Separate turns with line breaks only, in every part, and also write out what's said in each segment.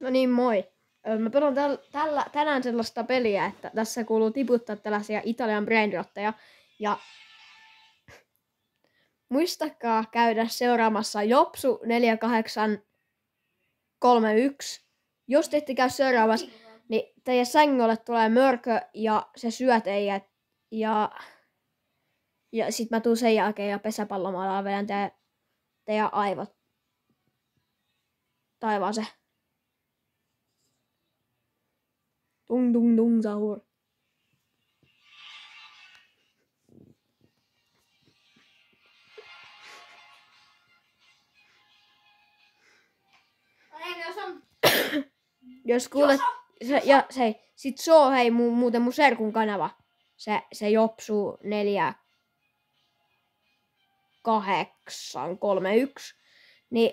No niin, moi. Mä pelaan tänään sellaista peliä, että tässä kuuluu tiputtaa tällaisia Italian brainrotteja. Ja muistakaa käydä seuraamassa Jopsu 4831. Jos te ette käy seuraamassa, niin teidän sängylle tulee mörkö ja se syö teidät. Ja sit mä tuun sen jälkeen ja pesäpallomaalla vedän teidän aivot taivaaseen. Tung tung tung sahur. Jos kuulet, sit se on muuten mun serkun kanava. Se Jopsu 4831. Niin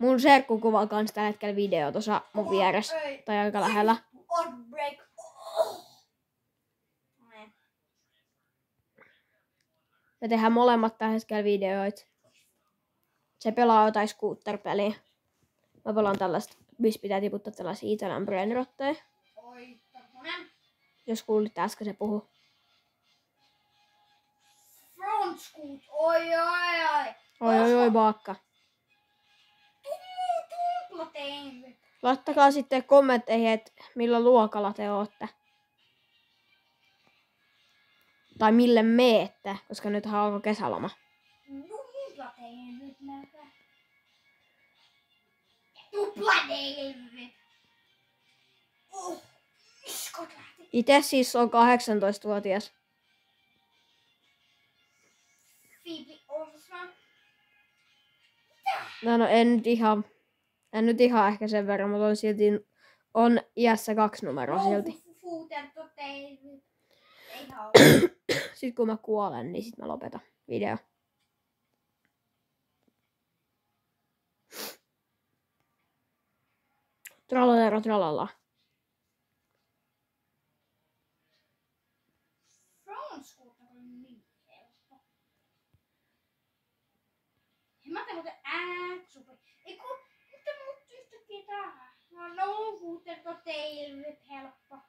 mun serkku kuvaa kans tällä hetkellä video tuossa mun vieressä. Tai aika lähellä. Me tehdään molemmat tällä hetkellä videoita. Se pelaa jotain scooter-peliä. Mä pelaan tällaista, missä pitää tiputtaa tällaisia Italian brainrotteja. Jos kuulitte äsken se puhu.
Front scoot, oi.
Oi, baakka. Laittakaa sitten kommentteihin, että millä luokalla te ootte. Tai mille meette, koska nythän alkoi kesäloma. Itse siis on 18-vuotias. No en nyt ihan ehkä sen verran, mutta on iässä 2 numeroa silti. Sitten kun mä kuolen, niin sit mä lopetan video. Tralalero tralala.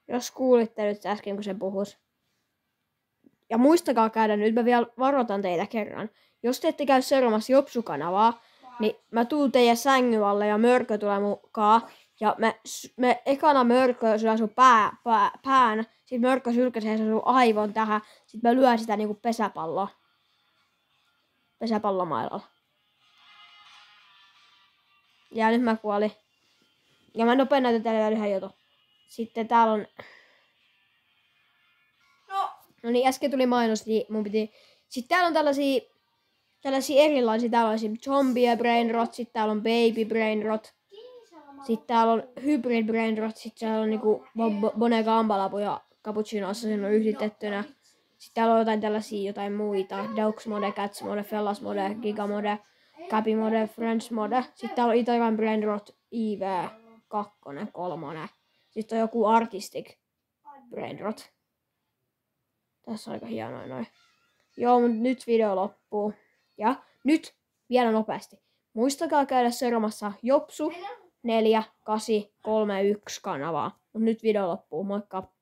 Jos kuulitte nyt äsken, kun se puhus. Ja muistakaa käydä, nyt mä vielä varoitan teitä kerran. Jos te ette käy seuraamassa Jopsu-kanavaa, niin mä tuun teidän sängyn alle ja mörkö tulee mukaan. Ja me ekana mörkö syö sun pään. Sitten mörkö sylkäsee sun aivon tähän. Sitten mä lyön sitä niinku pesäpallomailalla. Ja nyt mä kuolin. Ja mä nopein näytän teille yhden jutun. Sitten täällä on... No niin, äsken tuli mainos, niin mun piti... Sitten täällä on tällaisia erilaisia. Täällä on esimerkiksi zombie brainrot, sitten täällä on baby brainrot. Sitten täällä on hybrid brainrot, sitten täällä on niinku Bone Gambalapu ja Cappuccino Assassin on yhditettynä. Sitten täällä on jotain muita. Dogs mode, Cats mode, Fellas mode, Giga mode, Cappy mode, Friends mode. Sitten täällä on Italian brainrot IV 2, 3. Sitten on joku artistic brainrot. Tässä on aika hienoa noin. Joo, mutta nyt video loppuu. Ja nyt vielä nopeasti. Muistakaa käydä seuraamassa Jopsu 4831 kanavaa. Mut nyt video loppuu. Moikka!